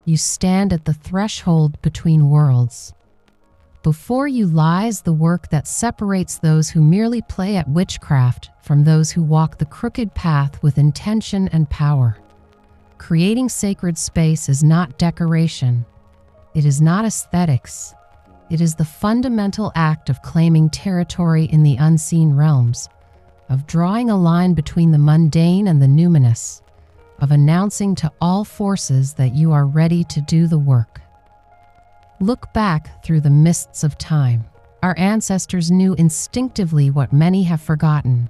You stand at the threshold between worlds. Before you lies the work that separates those who merely play at witchcraft from those who walk the crooked path with intention and power. Creating sacred space is not decoration. It is not aesthetics. It is the fundamental act of claiming territory in the unseen realms, of drawing a line between the mundane and the numinous, of announcing to all forces that you are ready to do the work. Look back through the mists of time. Our ancestors knew instinctively what many have forgotten.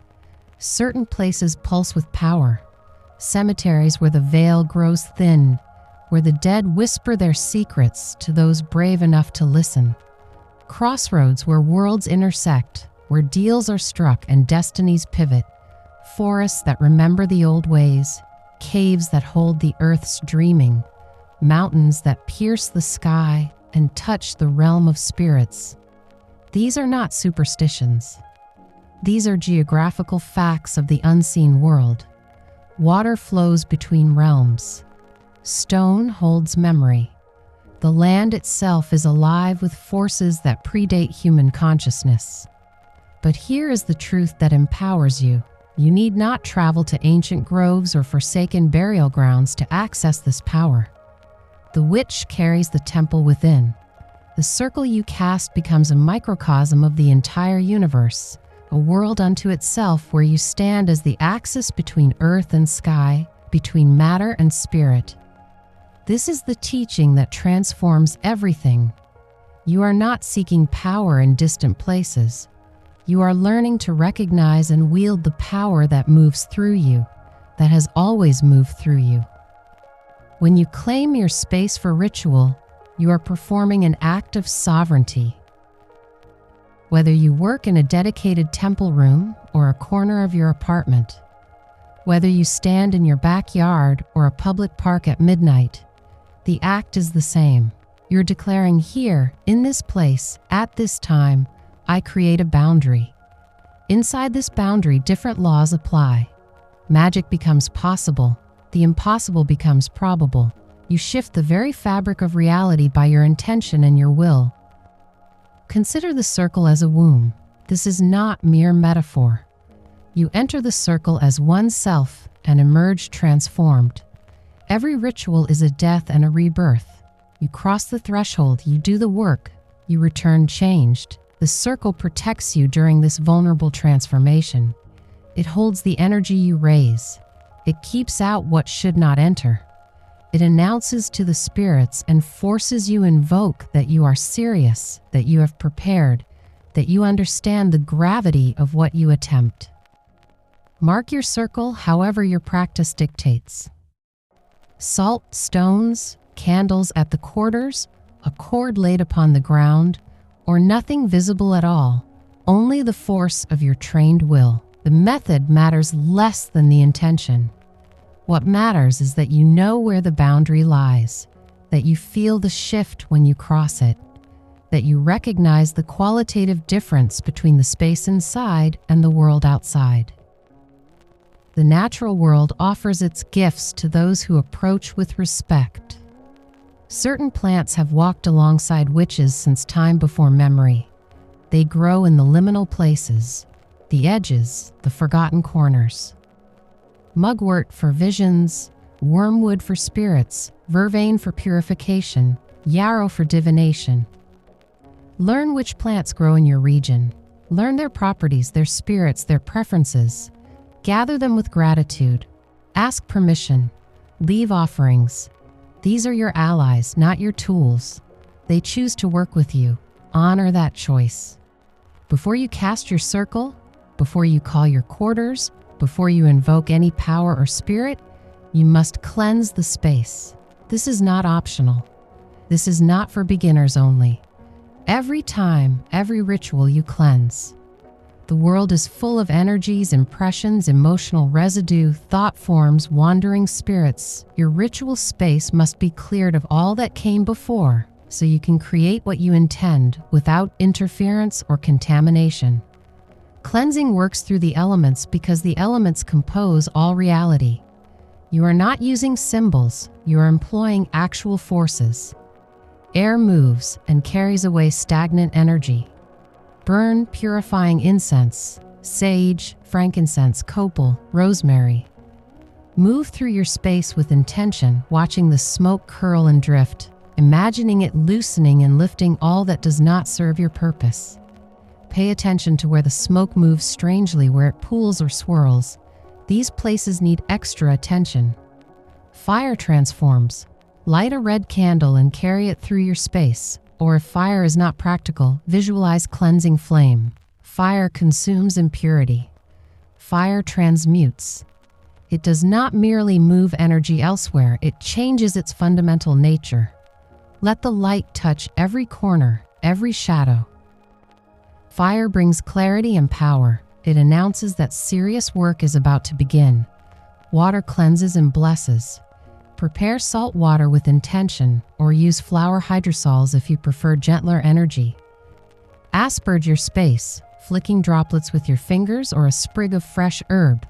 Certain places pulse with power. Cemeteries where the veil grows thin, where the dead whisper their secrets to those brave enough to listen. Crossroads where worlds intersect, where deals are struck and destinies pivot. Forests that remember the old ways, caves that hold the earth's dreaming, mountains that pierce the sky and touch the realm of spirits. These are not superstitions. These are geographical facts of the unseen world. Water flows between realms. Stone holds memory. The land itself is alive with forces that predate human consciousness. But here is the truth that empowers you. You need not travel to ancient groves or forsaken burial grounds to access this power. The witch carries the temple within. The circle you cast becomes a microcosm of the entire universe, a world unto itself where you stand as the axis between earth and sky, between matter and spirit. This is the teaching that transforms everything. You are not seeking power in distant places. You are learning to recognize and wield the power that moves through you, that has always moved through you. When you claim your space for ritual, you are performing an act of sovereignty. Whether you work in a dedicated temple room or a corner of your apartment, whether you stand in your backyard or a public park at midnight, the act is the same. You're declaring here, in this place, at this time, I create a boundary. Inside this boundary, different laws apply. Magic becomes possible. The impossible becomes probable. You shift the very fabric of reality by your intention and your will. Consider the circle as a womb. This is not mere metaphor. You enter the circle as oneself and emerge transformed. Every ritual is a death and a rebirth. You cross the threshold, you do the work, you return changed. The circle protects you during this vulnerable transformation. It holds the energy you raise. It keeps out what should not enter. It announces to the spirits and forces you invoke that you are serious, that you have prepared, that you understand the gravity of what you attempt. Mark your circle however your practice dictates. Salt, stones, candles at the quarters, a cord laid upon the ground, or nothing visible at all, only the force of your trained will. The method matters less than the intention. What matters is that you know where the boundary lies, that you feel the shift when you cross it, that you recognize the qualitative difference between the space inside and the world outside. The natural world offers its gifts to those who approach with respect. Certain plants have walked alongside witches since time before memory. They grow in the liminal places, the edges, the forgotten corners. Mugwort for visions, wormwood for spirits, vervain for purification, yarrow for divination. Learn which plants grow in your region. Learn their properties, their spirits, their preferences. Gather them with gratitude. Ask permission. Leave offerings. These are your allies, not your tools. They choose to work with you. Honor that choice. Before you cast your circle, before you call your quarters, before you invoke any power or spirit, you must cleanse the space. This is not optional. This is not for beginners only. Every time, every ritual you cleanse. The world is full of energies, impressions, emotional residue, thought forms, wandering spirits. Your ritual space must be cleared of all that came before, so you can create what you intend without interference or contamination. Cleansing works through the elements because the elements compose all reality. You are not using symbols, you are employing actual forces. Air moves and carries away stagnant energy. Burn purifying incense, sage, frankincense, copal, rosemary. Move through your space with intention, watching the smoke curl and drift, imagining it loosening and lifting all that does not serve your purpose. Pay attention to where the smoke moves strangely, where it pools or swirls. These places need extra attention. Fire transforms. Light a red candle and carry it through your space. Or if fire is not practical, visualize cleansing flame. Fire consumes impurity. Fire transmutes. It does not merely move energy elsewhere, it changes its fundamental nature. Let the light touch every corner, every shadow. Fire brings clarity and power. It announces that serious work is about to begin. Water cleanses and blesses. Prepare salt water with intention, or use flower hydrosols if you prefer gentler energy. Asperge your space, flicking droplets with your fingers or a sprig of fresh herb.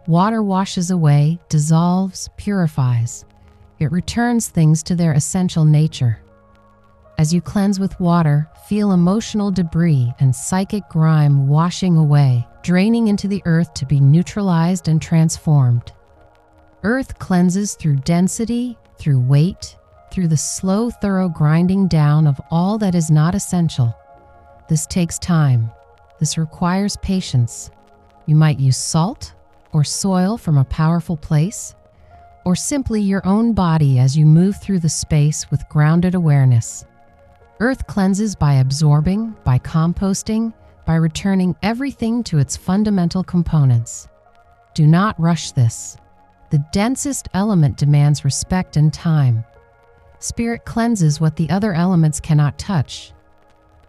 Water washes away, dissolves, purifies. It returns things to their essential nature. As you cleanse with water, feel emotional debris and psychic grime washing away, draining into the earth to be neutralized and transformed. Earth cleanses through density, through weight, through the slow, thorough grinding down of all that is not essential. This takes time. This requires patience. You might use salt or soil from a powerful place, or simply your own body as you move through the space with grounded awareness. Earth cleanses by absorbing, by composting, by returning everything to its fundamental components. Do not rush this. The densest element demands respect and time. Spirit cleanses what the other elements cannot touch.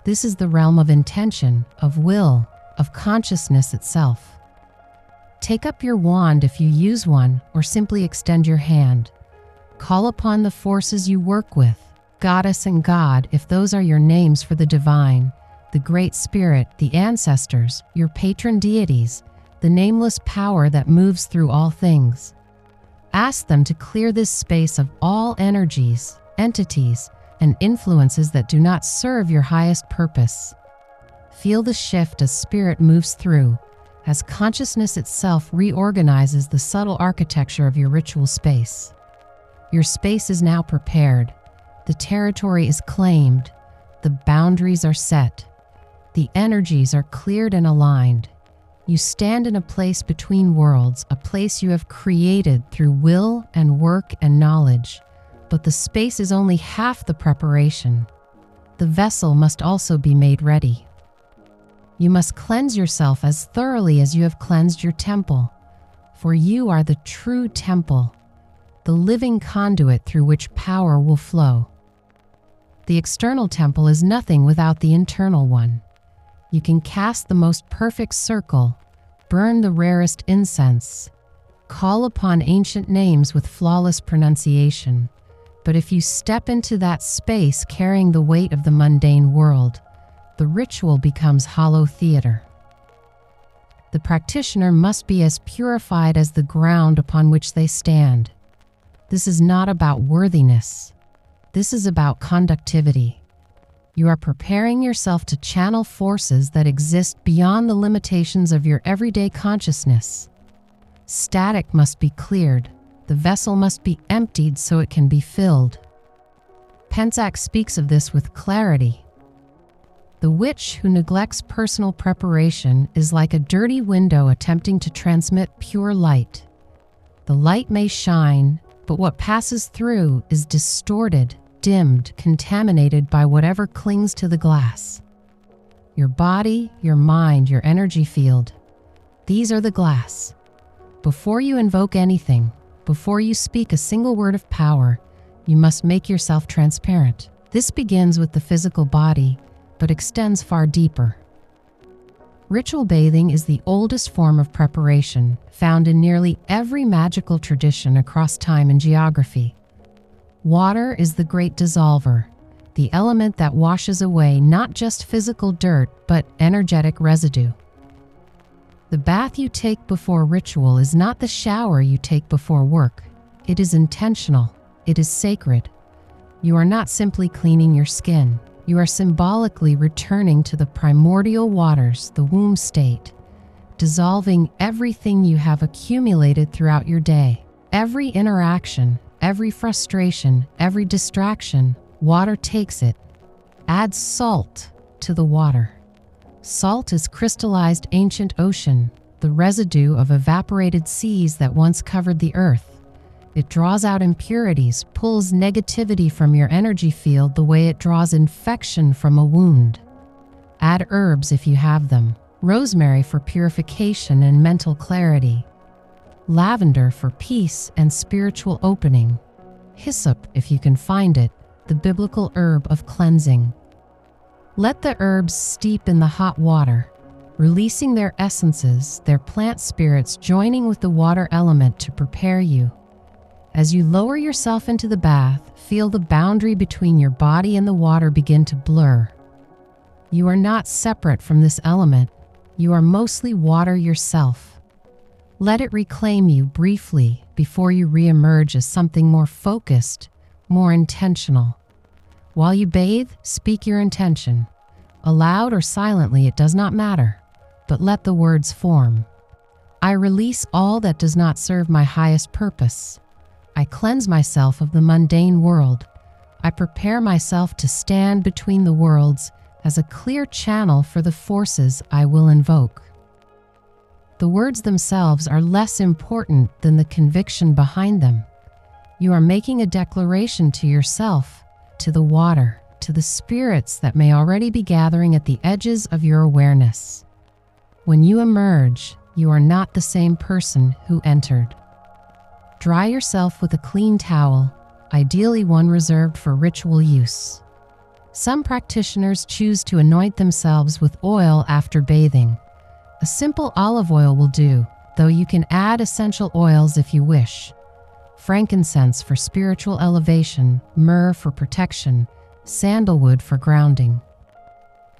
This is the realm of intention, of will, of consciousness itself. Take up your wand if you use one, or simply extend your hand. Call upon the forces you work with, Goddess and God if those are your names for the divine, the Great Spirit, the ancestors, your patron deities, the nameless power that moves through all things. Ask them to clear this space of all energies, entities, and influences that do not serve your highest purpose. Feel the shift as spirit moves through, as consciousness itself reorganizes the subtle architecture of your ritual space. Your space is now prepared. The territory is claimed. The boundaries are set. The energies are cleared and aligned. You stand in a place between worlds, a place you have created through will and work and knowledge. But the space is only half the preparation. The vessel must also be made ready. You must cleanse yourself as thoroughly as you have cleansed your temple, for you are the true temple, the living conduit through which power will flow. The external temple is nothing without the internal one. You can cast the most perfect circle, burn the rarest incense, call upon ancient names with flawless pronunciation, but if you step into that space carrying the weight of the mundane world, the ritual becomes hollow theater. The practitioner must be as purified as the ground upon which they stand. This is not about worthiness. This is about conductivity. You are preparing yourself to channel forces that exist beyond the limitations of your everyday consciousness. Static must be cleared. The vessel must be emptied so it can be filled. Pensac speaks of this with clarity. The witch who neglects personal preparation is like a dirty window attempting to transmit pure light. The light may shine, but what passes through is distorted, dimmed, contaminated by whatever clings to the glass. Your body, your mind, your energy field. These are the glass. Before you invoke anything, before you speak a single word of power, you must make yourself transparent. This begins with the physical body, but extends far deeper. Ritual bathing is the oldest form of preparation, found in nearly every magical tradition across time and geography. Water is the great dissolver, the element that washes away not just physical dirt, but energetic residue. The bath you take before ritual is not the shower you take before work. It is intentional. It is sacred. You are not simply cleaning your skin. You are symbolically returning to the primordial waters, the womb state, dissolving everything you have accumulated throughout your day. Every interaction, every frustration, every distraction, water takes it. Add salt to the water. Salt is crystallized ancient ocean, the residue of evaporated seas that once covered the earth. It draws out impurities, pulls negativity from your energy field the way it draws infection from a wound. Add herbs if you have them. Rosemary for purification and mental clarity. Lavender for peace and spiritual opening. Hyssop, if you can find it, the biblical herb of cleansing. Let the herbs steep in the hot water, releasing their essences, their plant spirits joining with the water element to prepare you. As you lower yourself into the bath, feel the boundary between your body and the water begin to blur. You are not separate from this element. You are mostly water yourself. Let it reclaim you briefly before you re-emerge as something more focused, more intentional. While you bathe, speak your intention. Aloud or silently, it does not matter, but let the words form. I release all that does not serve my highest purpose. I cleanse myself of the mundane world. I prepare myself to stand between the worlds as a clear channel for the forces I will invoke. The words themselves are less important than the conviction behind them. You are making a declaration to yourself, to the water, to the spirits that may already be gathering at the edges of your awareness. When you emerge, you are not the same person who entered. Dry yourself with a clean towel, ideally one reserved for ritual use. Some practitioners choose to anoint themselves with oil after bathing. A simple olive oil will do, though you can add essential oils if you wish. Frankincense for spiritual elevation, myrrh for protection, sandalwood for grounding.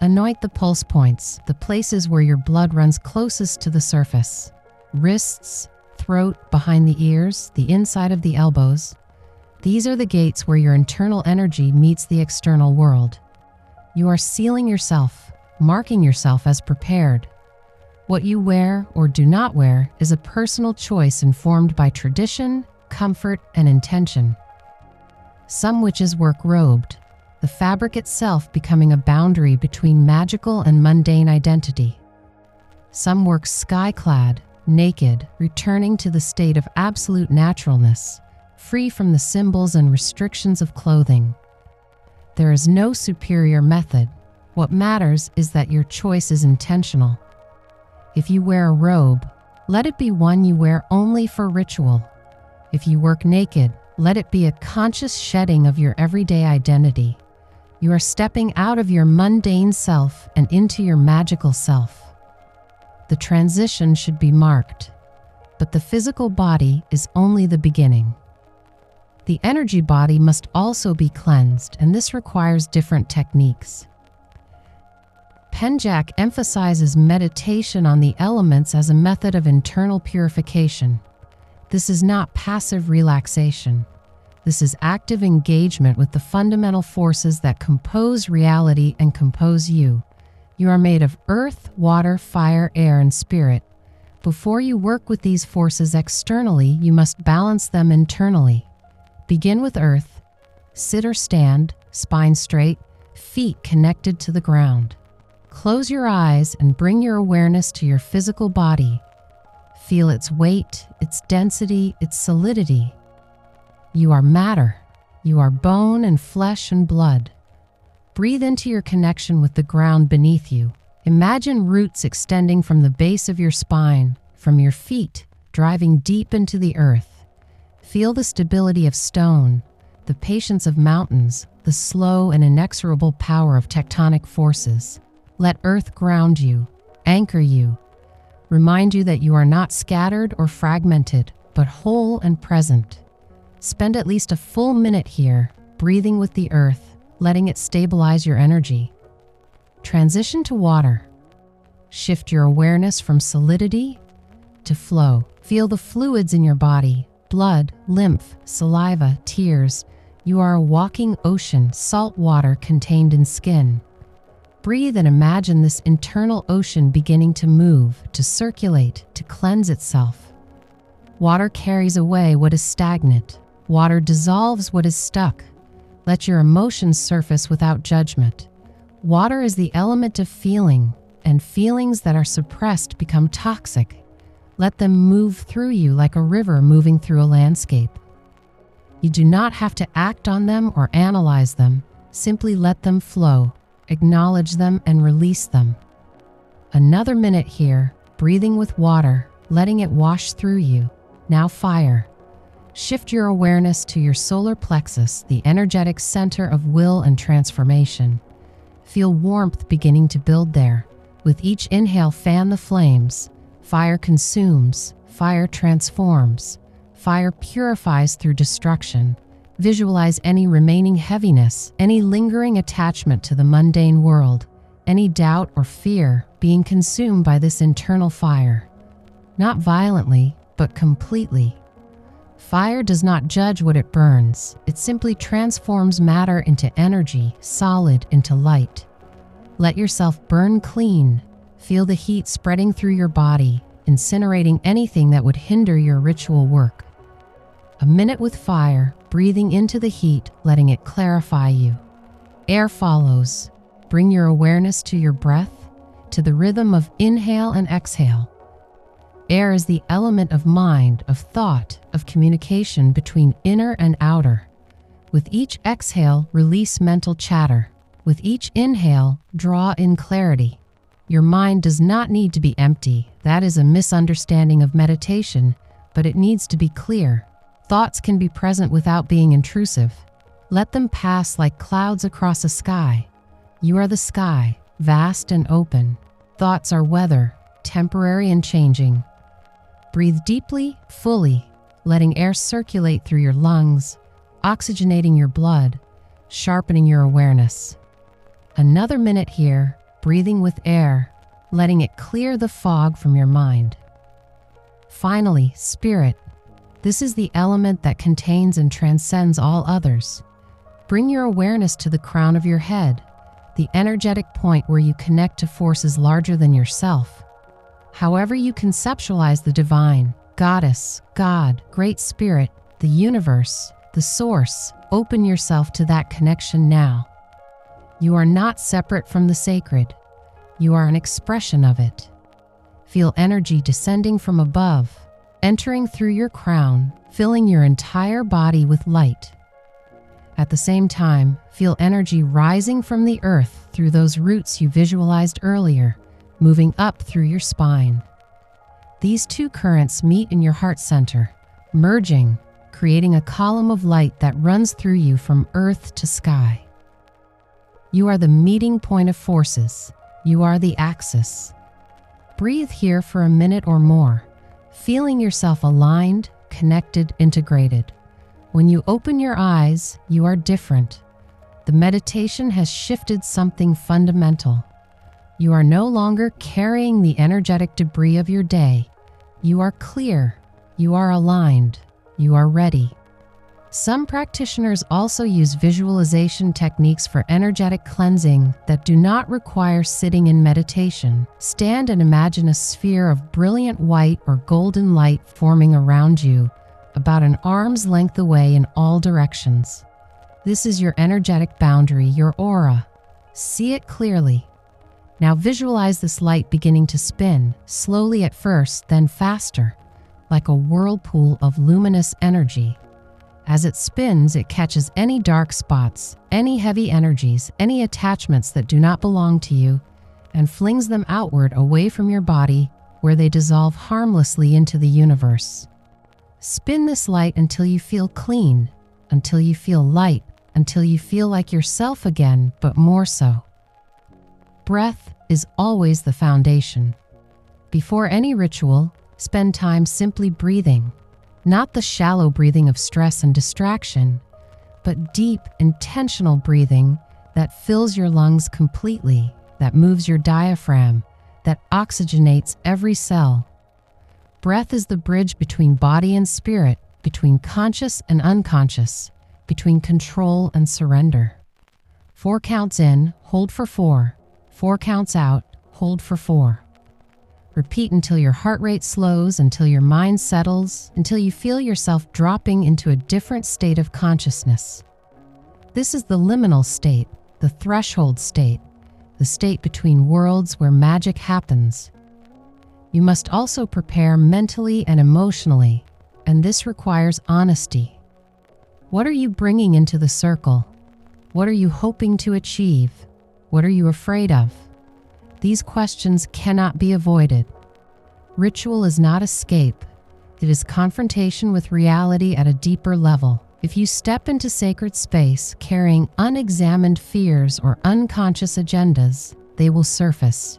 Anoint the pulse points, the places where your blood runs closest to the surface. Wrists, throat, behind the ears, the inside of the elbows. These are the gates where your internal energy meets the external world. You are sealing yourself, marking yourself as prepared. What you wear or do not wear is a personal choice informed by tradition, comfort, and intention. Some witches work robed, the fabric itself becoming a boundary between magical and mundane identity. Some work skyclad, naked, returning to the state of absolute naturalness, free from the symbols and restrictions of clothing. There is no superior method. What matters is that your choice is intentional. If you wear a robe, let it be one you wear only for ritual. If you work naked, let it be a conscious shedding of your everyday identity. You are stepping out of your mundane self and into your magical self. The transition should be marked, but the physical body is only the beginning. The energy body must also be cleansed, and this requires different techniques. Penjak emphasizes meditation on the elements as a method of internal purification. This is not passive relaxation. This is active engagement with the fundamental forces that compose reality and compose you. You are made of earth, water, fire, air, and spirit. Before you work with these forces externally, you must balance them internally. Begin with earth. Sit or stand, spine straight, feet connected to the ground. Close your eyes and bring your awareness to your physical body. Feel its weight, its density, its solidity. You are matter. You are bone and flesh and blood. Breathe into your connection with the ground beneath you. Imagine roots extending from the base of your spine, from your feet, driving deep into the earth. Feel the stability of stone, the patience of mountains, the slow and inexorable power of tectonic forces. Let earth ground you, anchor you, remind you that you are not scattered or fragmented, but whole and present. Spend at least a full minute here, breathing with the earth, letting it stabilize your energy. Transition to water. Shift your awareness from solidity to flow. Feel the fluids in your body: blood, lymph, saliva, tears. You are a walking ocean, salt water contained in skin. Breathe and imagine this internal ocean beginning to move, to circulate, to cleanse itself. Water carries away what is stagnant. Water dissolves what is stuck. Let your emotions surface without judgment. Water is the element of feeling, and feelings that are suppressed become toxic. Let them move through you like a river moving through a landscape. You do not have to act on them or analyze them. Simply let them flow, acknowledge them, and release them. Another minute here, breathing with water, letting it wash through you. Now fire. Shift your awareness to your solar plexus, the energetic center of will and transformation. Feel warmth beginning to build there. With each inhale, fan the flames. Fire consumes, fire transforms, fire purifies through destruction. Visualize any remaining heaviness, any lingering attachment to the mundane world, any doubt or fear being consumed by this internal fire. Not violently, but completely. Fire does not judge what it burns. It simply transforms matter into energy, solid into light. Let yourself burn clean. Feel the heat spreading through your body, incinerating anything that would hinder your ritual work. A minute with fire, breathing into the heat, letting it clarify you. Air follows. Bring your awareness to your breath, to the rhythm of inhale and exhale. Air is the element of mind, of thought, of communication between inner and outer. With each exhale, release mental chatter. With each inhale, draw in clarity. Your mind does not need to be empty. That is a misunderstanding of meditation, but it needs to be clear. Thoughts can be present without being intrusive. Let them pass like clouds across a sky. You are the sky, vast and open. Thoughts are weather, temporary and changing. Breathe deeply, fully, letting air circulate through your lungs, oxygenating your blood, sharpening your awareness. Another minute here, breathing with air, letting it clear the fog from your mind. Finally, spirit. This is the element that contains and transcends all others. Bring your awareness to the crown of your head, the energetic point where you connect to forces larger than yourself. However you conceptualize the divine, goddess, God, great spirit, the universe, the source, open yourself to that connection now. You are not separate from the sacred. You are an expression of it. Feel energy descending from above, entering through your crown, filling your entire body with light. At the same time, feel energy rising from the earth through those roots you visualized earlier, moving up through your spine. These two currents meet in your heart center, merging, creating a column of light that runs through you from earth to sky. You are the meeting point of forces. You are the axis. Breathe here for a minute or more, feeling yourself aligned, connected, integrated. When you open your eyes, you are different. The meditation has shifted something fundamental. You are no longer carrying the energetic debris of your day. You are clear. You are aligned. You are ready. Some practitioners also use visualization techniques for energetic cleansing that do not require sitting in meditation. Stand and imagine a sphere of brilliant white or golden light forming around you, about an arm's length away in all directions. This is your energetic boundary, your aura. See it clearly. Now visualize this light beginning to spin, slowly at first, then faster, like a whirlpool of luminous energy. As it spins, it catches any dark spots, any heavy energies, any attachments that do not belong to you, and flings them outward away from your body, where they dissolve harmlessly into the universe. Spin this light until you feel clean, until you feel light, until you feel like yourself again, but more so. Breath is always the foundation. Before any ritual, spend time simply breathing. Not the shallow breathing of stress and distraction, but deep, intentional breathing that fills your lungs completely, that moves your diaphragm, that oxygenates every cell. Breath is the bridge between body and spirit, between conscious and unconscious, between control and surrender. 4 counts in, hold for 4. 4 counts out, hold for 4. Repeat until your heart rate slows, until your mind settles, until you feel yourself dropping into a different state of consciousness. This is the liminal state, the threshold state, the state between worlds where magic happens. You must also prepare mentally and emotionally, and this requires honesty. What are you bringing into the circle? What are you hoping to achieve? What are you afraid of? These questions cannot be avoided. Ritual is not escape. It is confrontation with reality at a deeper level. If you step into sacred space carrying unexamined fears or unconscious agendas, they will surface.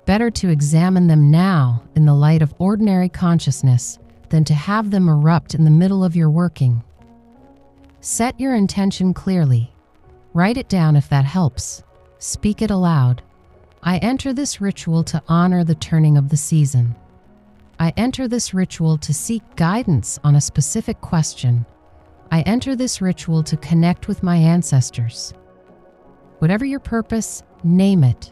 Better to examine them now in the light of ordinary consciousness than to have them erupt in the middle of your working. Set your intention clearly. Write it down if that helps. Speak it aloud. I enter this ritual to honor the turning of the season. I enter this ritual to seek guidance on a specific question. I enter this ritual to connect with my ancestors. Whatever your purpose, name it.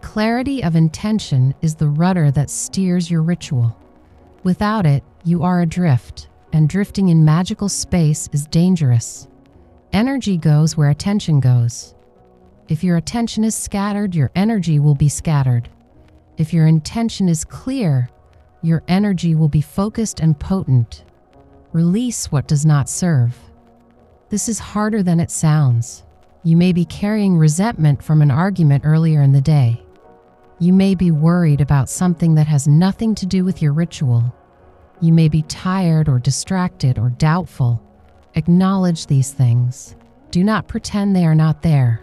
Clarity of intention is the rudder that steers your ritual. Without it, you are adrift, and drifting in magical space is dangerous. Energy goes where attention goes. If your attention is scattered, your energy will be scattered. If your intention is clear, your energy will be focused and potent. Release what does not serve. This is harder than it sounds. You may be carrying resentment from an argument earlier in the day. You may be worried about something that has nothing to do with your ritual. You may be tired or distracted or doubtful. Acknowledge these things. Do not pretend they are not there.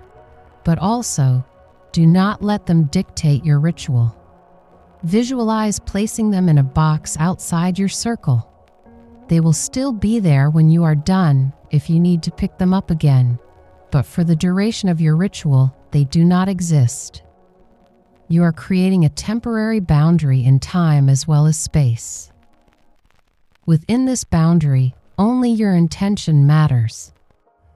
But also, do not let them dictate your ritual. Visualize placing them in a box outside your circle. They will still be there when you are done if you need to pick them up again, but for the duration of your ritual, they do not exist. You are creating a temporary boundary in time as well as space. Within this boundary, only your intention matters.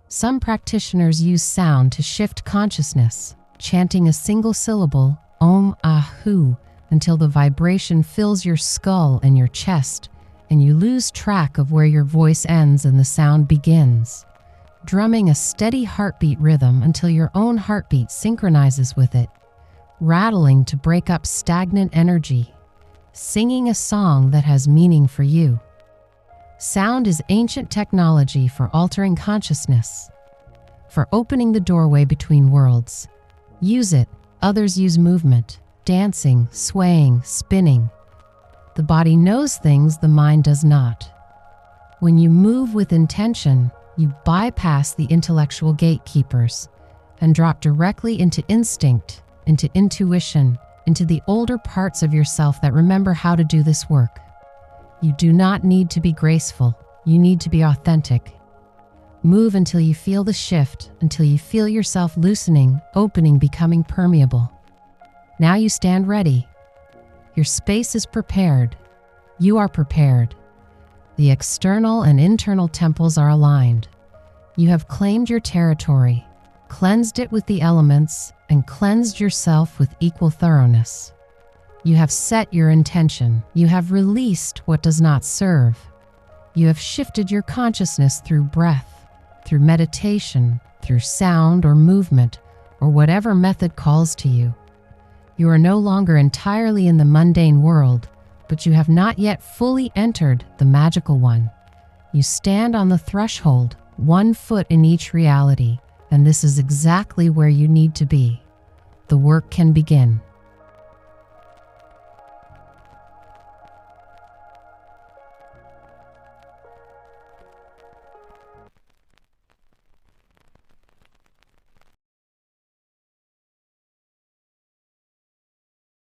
Some practitioners use sound to shift consciousness, chanting a single syllable, Om Ahu, until the vibration fills your skull and your chest, and you lose track of where your voice ends and the sound begins. Drumming a steady heartbeat rhythm until your own heartbeat synchronizes with it. Rattling to break up stagnant energy. Singing a song that has meaning for you. Sound is ancient technology for altering consciousness, for opening the doorway between worlds. Use it. Others use movement, dancing, swaying, spinning. The body knows things the mind does not. When you move with intention, you bypass the intellectual gatekeepers and drop directly into instinct, into intuition, into the older parts of yourself that remember how to do this work. You do not need to be graceful. You need to be authentic. Move until you feel the shift, until you feel yourself loosening, opening, becoming permeable. Now you stand ready. Your space is prepared. You are prepared. The external and internal temples are aligned. You have claimed your territory, cleansed it with the elements, and cleansed yourself with equal thoroughness. You have set your intention. You have released what does not serve. You have shifted your consciousness through breath, through meditation, through sound or movement, or whatever method calls to you. You are no longer entirely in the mundane world, but you have not yet fully entered the magical one. You stand on the threshold, 1 foot in each reality, and this is exactly where you need to be. The work can begin.